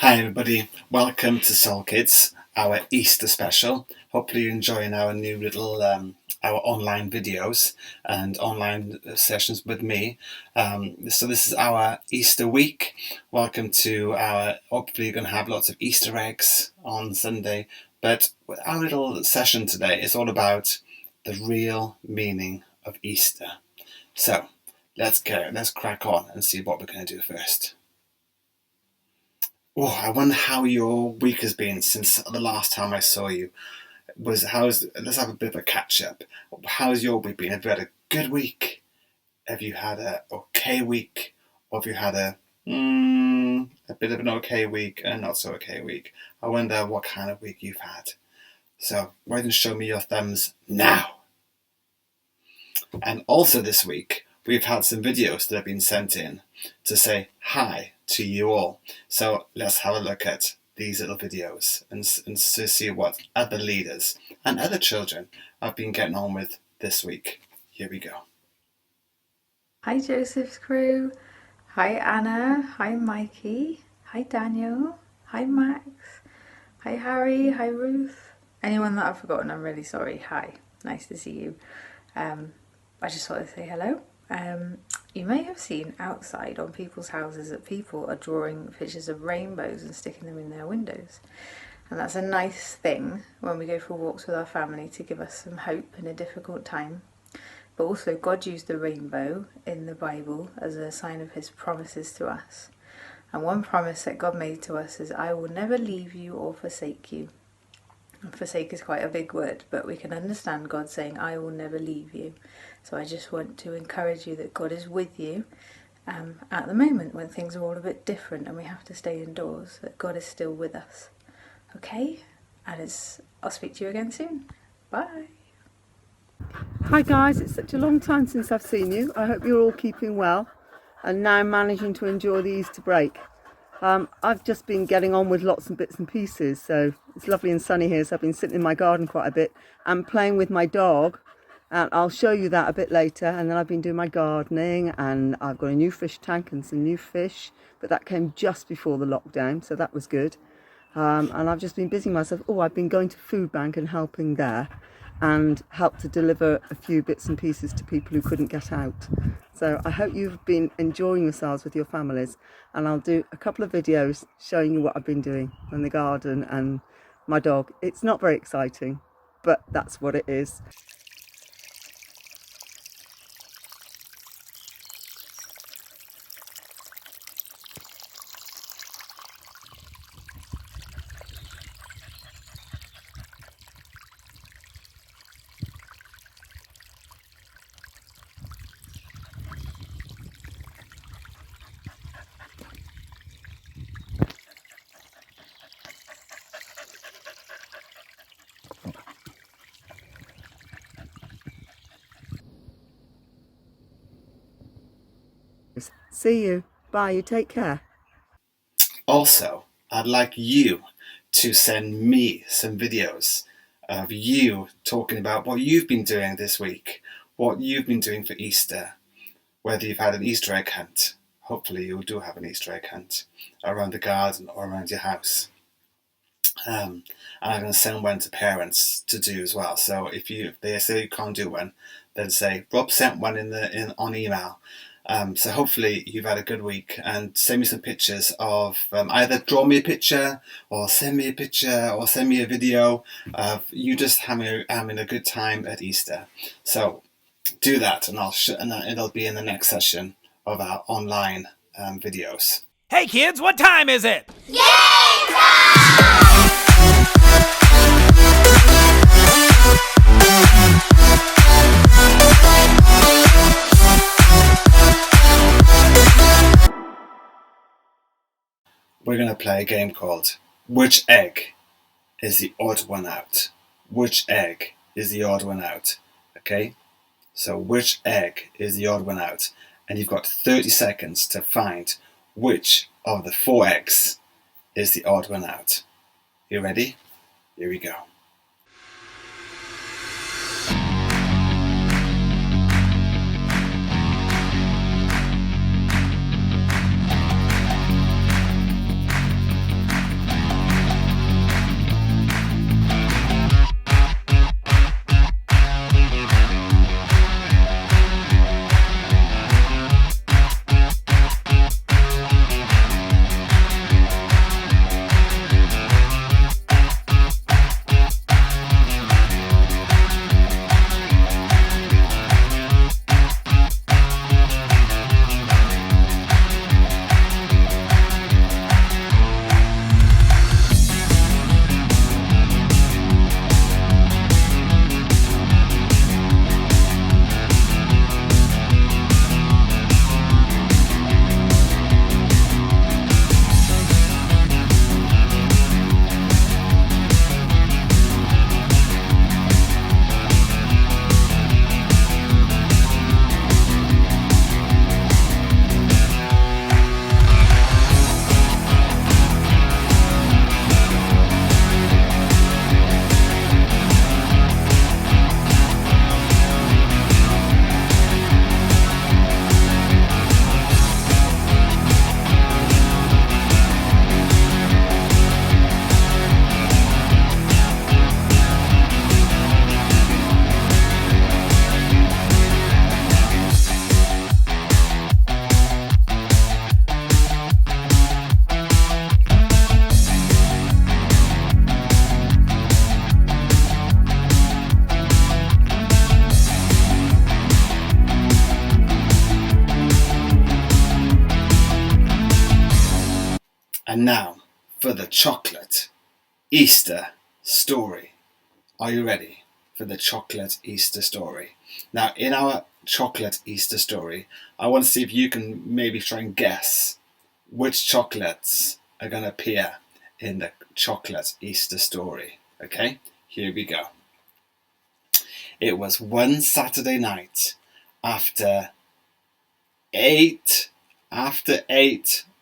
Hi everybody, welcome to Soul Kids, our Easter special. Hopefully you're enjoying our new little our online videos and online sessions with me. So this is our Easter week. Welcome to hopefully you're going to have lots of Easter eggs on Sunday. But our little session today is all about the real meaning of Easter. So let's crack on and see what we're going to do first. Oh, I wonder how your week has been since the last time I saw you. Let's have a bit of a catch up. How's your week been? Have you had a good week? Have you had an okay week? Or have you had a bit of an okay week and not so okay week? I wonder what kind of week you've had. So why don't you show me your thumbs now? And also this week, we've had some videos that have been sent in to say hi to you all. So let's have a look at these little videos and to see what other leaders and other children have been getting on with this week. Here we go. Hi Joseph's crew. Hi Anna. Hi Mikey. Hi Daniel. Hi Max. Hi Harry. Hi Ruth. Anyone that I've forgotten, I'm really sorry. Hi. Nice to see you. I just wanted to say hello. You may have seen outside on people's houses that people are drawing pictures of rainbows and sticking them in their windows. And that's a nice thing when we go for walks with our family to give us some hope in a difficult time. But also God used the rainbow in the Bible as a sign of his promises to us. And one promise that God made to us is, I will never leave you or forsake you. And forsake is quite a big word, but we can understand God saying, I will never leave you. So I just want to encourage you that God is with you at the moment when things are all a bit different and we have to stay indoors, that God is still with us. Okay? And I'll speak to you again soon. Bye. Hi guys, it's such a long time since I've seen you. I hope you're all keeping well and now managing to enjoy the Easter break. I've just been getting on with lots of bits and pieces, so it's lovely and sunny here, so I've been sitting in my garden quite a bit and playing with my dog, and I'll show you that a bit later. And then I've been doing my gardening, and I've got a new fish tank and some new fish, but that came just before the lockdown, so that was good. And I've just been busying myself. I've been going to food bank and helping there, and helped to deliver a few bits and pieces to people who couldn't get out. So I hope you've been enjoying yourselves with your families, and I'll do a couple of videos showing you what I've been doing in the garden and my dog. It's not very exciting, but that's what it is. See you. Bye. You take care. Also, I'd like you to send me some videos of you talking about what you've been doing this week, what you've been doing for Easter, whether you've had an Easter egg hunt. Hopefully you do have an Easter egg hunt around the garden or around your house. And I'm going to send one to parents to do as well. So if they say you can't do one, then say Rob sent one on email. So hopefully you've had a good week, and send me some pictures of either draw me a picture or send me a picture or send me a video of you just having a good time at Easter. So do that, and it'll be in the next session of our online videos. Hey kids, what time is it? Game time! We're going to play a game called Which Egg is the Odd One Out? Which egg is the odd one out? Okay? So which egg is the odd one out? And you've got 30 seconds to find which of the 4 eggs is the odd one out. You ready? Here we go. now for the chocolate Easter story. Are you ready for the chocolate Easter story? Now, in our chocolate Easter story, I want to see if you can maybe try and guess which chocolates are going to appear in the chocolate Easter story. Okay, here we go. It was one Saturday night after 8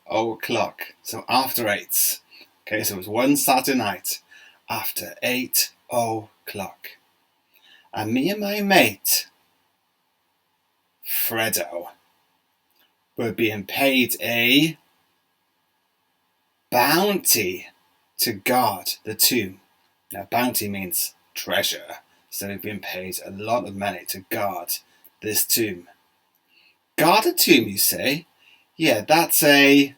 o'clock. So after 8. Okay, so it was one Saturday night after 8 o'clock. And me and my mate, Fredo, were being paid a bounty to guard the tomb. Now, bounty means treasure. So we've been paid a lot of money to guard this tomb. Guard a tomb, you say? Yeah, that's a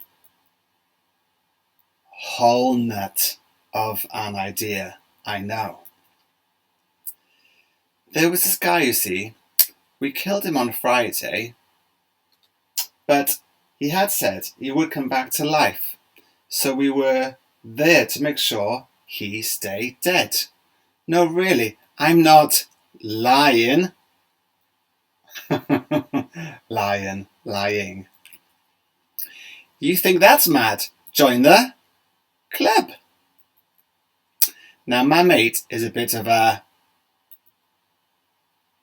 whole nut of an idea, I know. There was this guy, you see, we killed him on Friday, but he had said he would come back to life. So we were there to make sure he stayed dead. No, really, I'm not lying. Lying. You think that's mad? Join the club. Now, my mate is a bit of a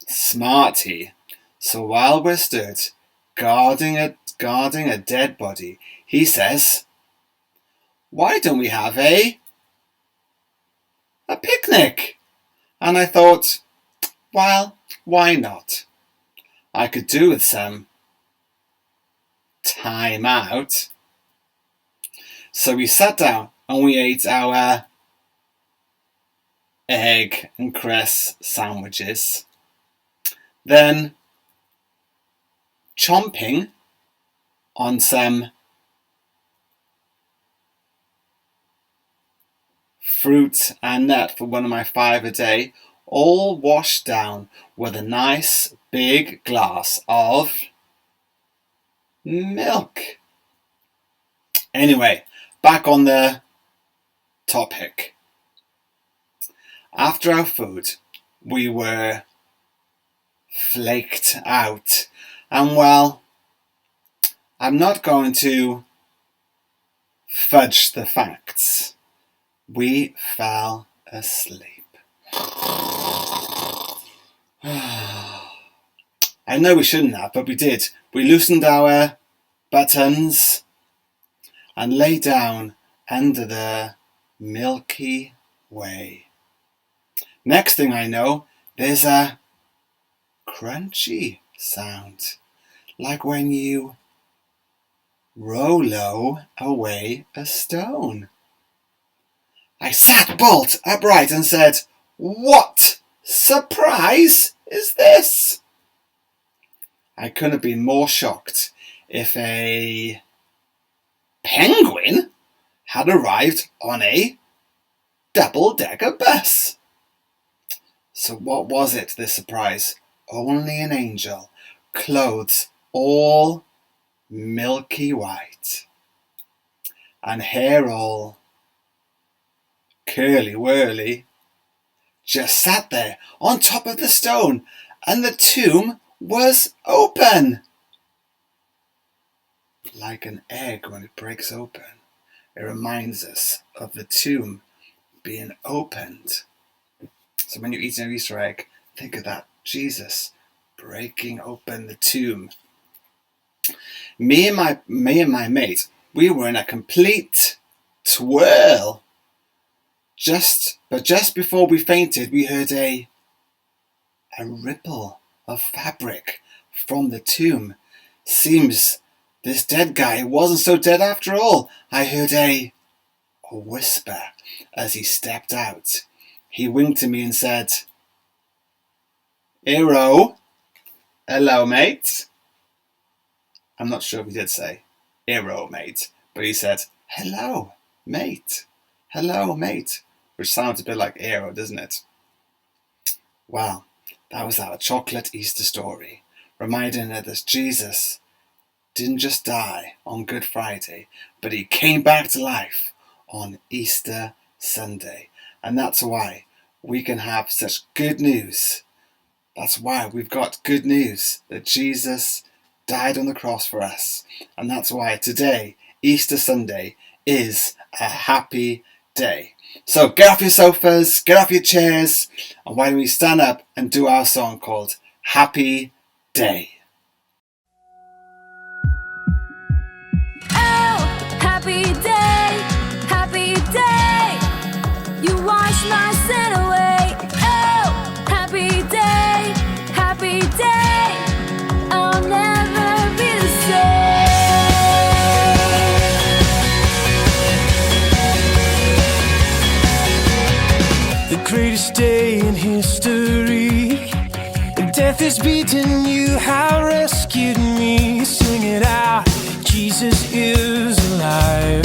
smarty. So while we're stood guarding a dead body, he says, why don't we have a picnic? And I thought, well, why not? I could do with some time out. So we sat down and we ate our egg and cress sandwiches. Then, chomping on some fruit and nut for one of my 5 a day, all washed down with a nice big glass of milk. Anyway, back on the topic. After our food, we were flaked out, and well, I'm not going to fudge the facts. We fell asleep. I know we shouldn't have, but we did. We loosened our buttons and lay down under the Milky Way. Next thing I know, there's a crunchy sound, like when you rollo away a stone. I sat bolt upright and said, what surprise is this? I couldn't have been more shocked if a penguin had arrived on a double-decker bus. So what was it, this surprise? Only an angel, clothes all milky white, and hair all curly-whirly, just sat there on top of the stone, and the tomb was open. Like an egg when it breaks open, it reminds us of the tomb being opened. So when you're eating an Easter egg, think of that, Jesus breaking open the tomb. Me and my mate, we were in a complete twirl. But just before we fainted, we heard a ripple of fabric from the tomb. Seems this dead guy wasn't so dead after all. I heard a whisper as he stepped out. He winked at me and said, "Hero, hello, mate." I'm not sure if he did say, "Hero, mate," but he said, "Hello, mate. Hello, mate," which sounds a bit like hero, doesn't it? Well, that was our chocolate Easter story, reminding us that Jesus didn't just die on Good Friday, but he came back to life on Easter Sunday. And that's why we can have such good news. That's why we've got good news that Jesus died on the cross for us. And that's why today, Easter Sunday, is a happy day. So get off your sofas, get off your chairs, and why don't we stand up and do our song called Happy Day. Oh, happy day, you wash my sin away. Oh, happy day, I'll never be the same. The greatest day in history, and death has beaten, you have rescued me. Sing it out, Jesus is alive.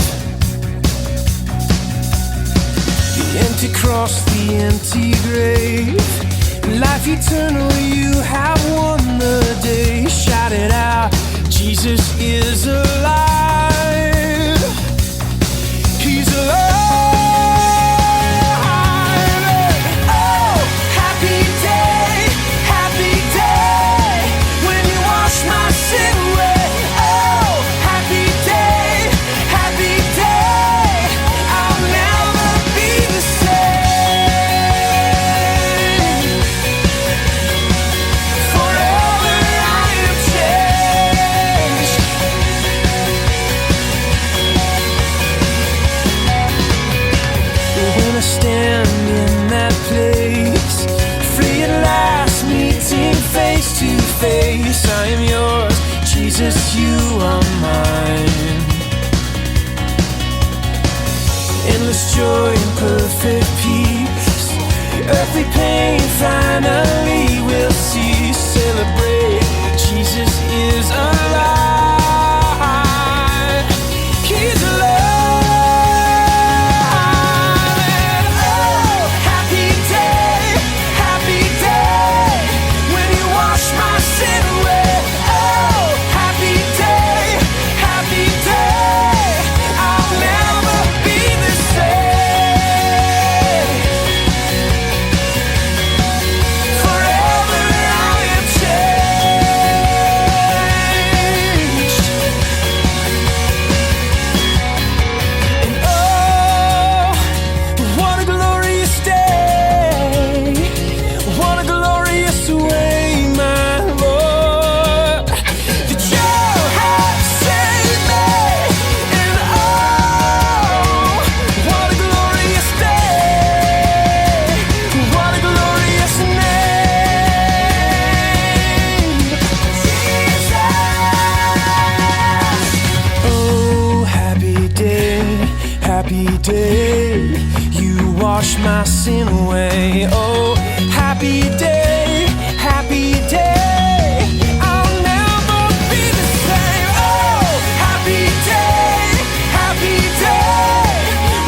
The empty cross, the empty grave, life eternal, you have won the day. Shout it out, Jesus is alive. He's alive. Oh, happy day, when you wash my sin away. Oh, happy day, I'll never be the same. Forever I am changed. When I stand in that place, free at last, meeting face to face, I am yours, Jesus, you are mine. Endless joy and perfect peace, earthly pain finally will cease. Celebrate, Jesus is alive. He's alive. Oh, happy day, when you wash my sin away. Oh, happy day, I'll never be the same. Forever I am changed. And oh, what a glorious day, what a glorious way, my Lord, that you have saved me. And oh, what a glorious day, what a glorious name, Jesus. Oh, happy day, you wash my sin away. Oh, happy day, I'll never be the same. Oh, happy day,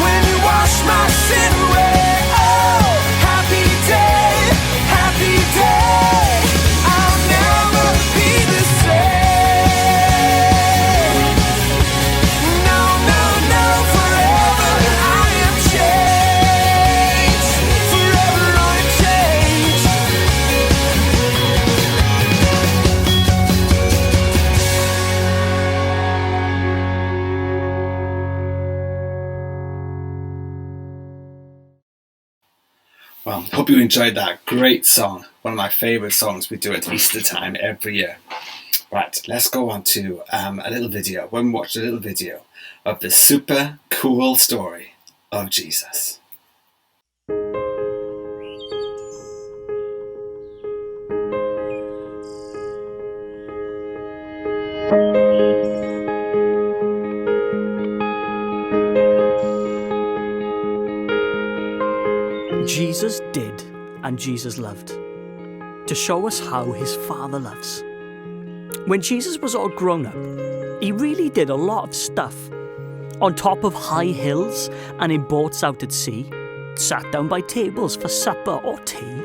when you wash my sin away. Oh, happy day, I'll never be the same. No, forever I am changed. Forever I am changed. Well, hope you enjoyed that great song. One of my favourite songs we do at Easter time every year. Right, let's go on to a little video. When we watched a little video of the super cool story of Jesus. Jesus did, and Jesus loved, to show us how his Father loves. When Jesus was all grown up, he really did a lot of stuff. On top of high hills and in boats out at sea, sat down by tables for supper or tea.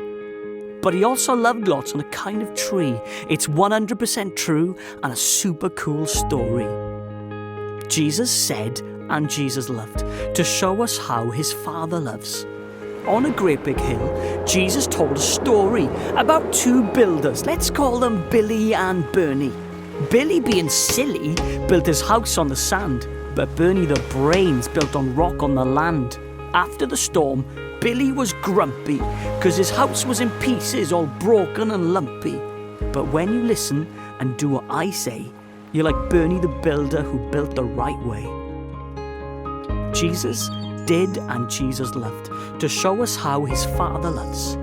But he also loved lots on a kind of tree. It's 100% true and a super cool story. Jesus said and Jesus loved to show us how his Father loves. On a great big hill, Jesus told a story about two builders. Let's call them Billy and Bernie. Billy, being silly, built his house on the sand, but Bernie the brains built on rock on the land. After the storm, Billy was grumpy because his house was in pieces, all broken and lumpy. But when you listen and do what I say, you're like Bernie the builder who built the right way. Jesus did and Jesus loved to show us how his Father loves.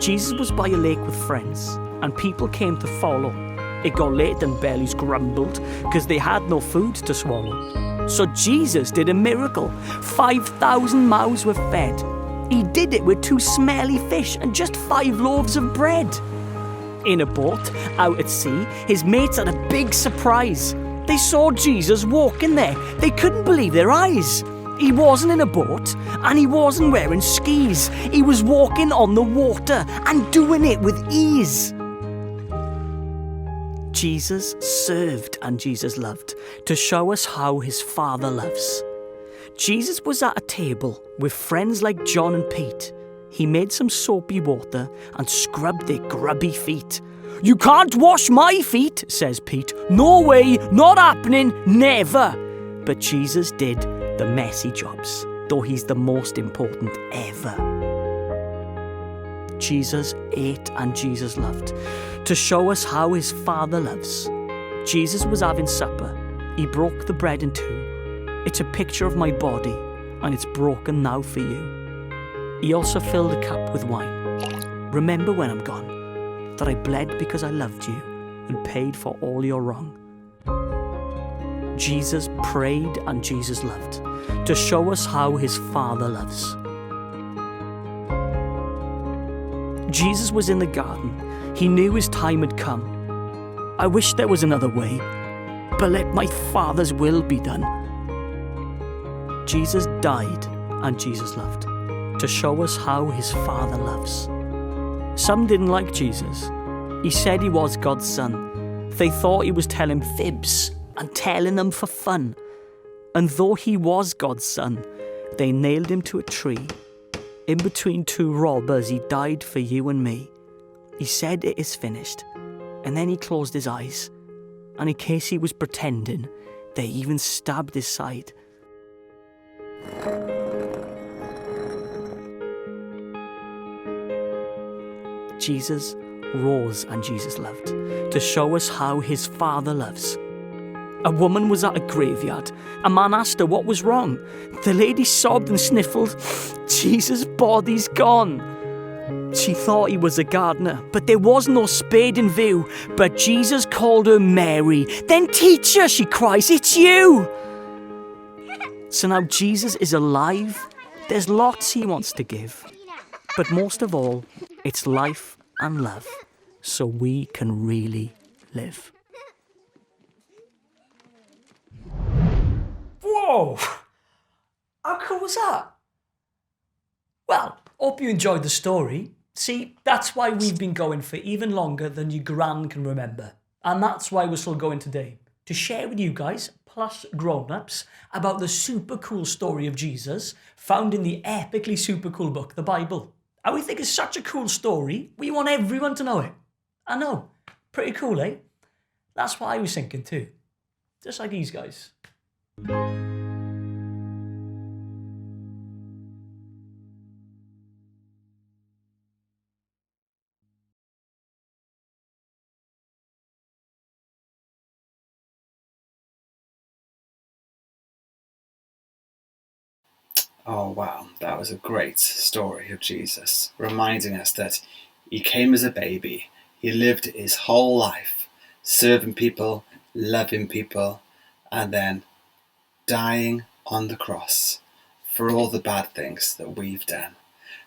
Jesus was by a lake with friends and people came to follow. It got late and bellies grumbled because they had no food to swallow. So Jesus did a miracle. 5,000 mouths were fed. He did it with 2 smelly fish and just 5 loaves of bread. In a boat, out at sea, his mates had a big surprise. They saw Jesus walking there. They couldn't believe their eyes. He wasn't in a boat and he wasn't wearing skis. He was walking on the water and doing it with ease. Jesus served and Jesus loved to show us how his Father loves. Jesus was at a table with friends like John and Pete. He made some soapy water and scrubbed their grubby feet. "You can't wash my feet," says Pete. "No way, not happening, never." But Jesus did the messy jobs, though he's the most important ever. Jesus ate and Jesus loved to show us how his Father loves. Jesus was having supper. He broke the bread in 2. It's a picture of my body and it's broken now for you. He also filled a cup with wine. Remember when I'm gone that I bled because I loved you and paid for all your wrong. Jesus prayed and Jesus loved to show us how his Father loves. Jesus was in the garden. He knew his time had come. I wish there was another way, but let my Father's will be done. Jesus died and Jesus loved to show us how his Father loves. Some didn't like Jesus. He said he was God's son. They thought he was telling fibs and telling them for fun. And though he was God's son, they nailed him to a tree. In between 2 robbers, he died for you and me. He said it is finished. And then he closed his eyes. And in case he was pretending, they even stabbed his side. Jesus rose and Jesus loved to show us how his Father loves. A woman was at a graveyard. A man asked her what was wrong. The lady sobbed and sniffled, "Jesus' body's gone." She thought he was a gardener, but there was no spade in view. But Jesus called her Mary. "Then teacher," she cries, "it's you." So now Jesus is alive. There's lots he wants to give. But most of all, it's life and love, so we can really live. Whoa! How cool was that? Well, hope you enjoyed the story. See, that's why we've been going for even longer than your gran can remember. And that's why we're still going today. To share with you guys, plus grown-ups, about the super cool story of Jesus found in the epically super cool book, the Bible. And we think it's such a cool story, we want everyone to know it. I know, pretty cool, eh? That's what I was thinking too. Just like these guys. Oh wow, that was a great story of Jesus, reminding us that he came as a baby. He lived his whole life serving people, loving people, and then dying on the cross for all the bad things that we've done.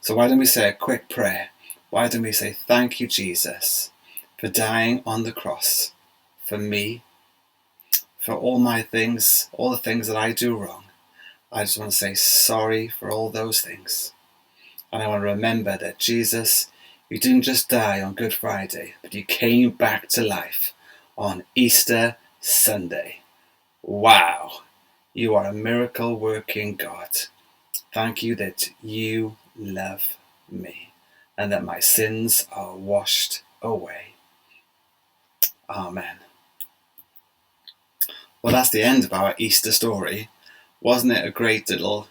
So why don't we say a quick prayer? Why don't we say thank you, Jesus, for dying on the cross for me, for all my things, all the things that I do wrong. I just want to say sorry for all those things. And I want to remember that Jesus, you didn't just die on Good Friday, but you came back to life on Easter Sunday. Wow, you are a miracle working God. Thank you that you love me and that my sins are washed away. Amen. Well, that's the end of our Easter story. Wasn't it a great little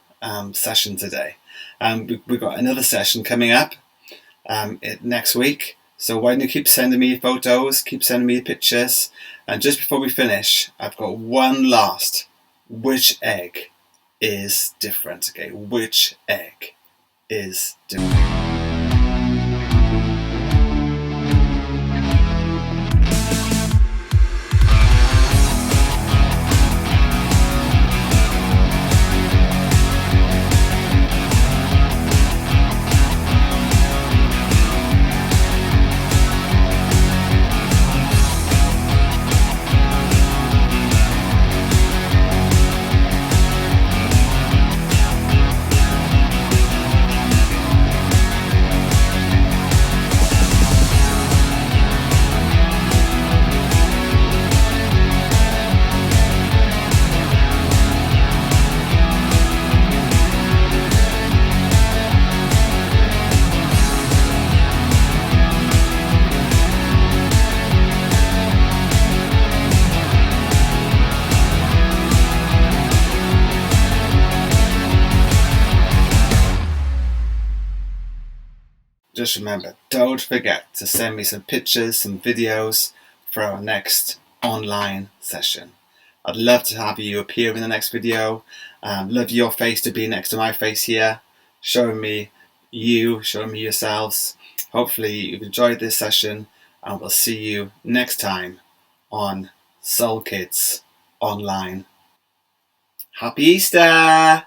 session today? We've got another session coming up next week. So why don't you keep sending me your photos, keep sending me your pictures. And just before we finish, I've got one last. Which egg is different? Okay, which egg is different? Just remember, don't forget to send me some pictures, some videos for our next online session. I'd love to have you appear in the next video. Love your face to be next to my face here, showing me you, showing me yourselves. Hopefully you've enjoyed this session, and we'll see you next time on Soul Kids Online. Happy Easter!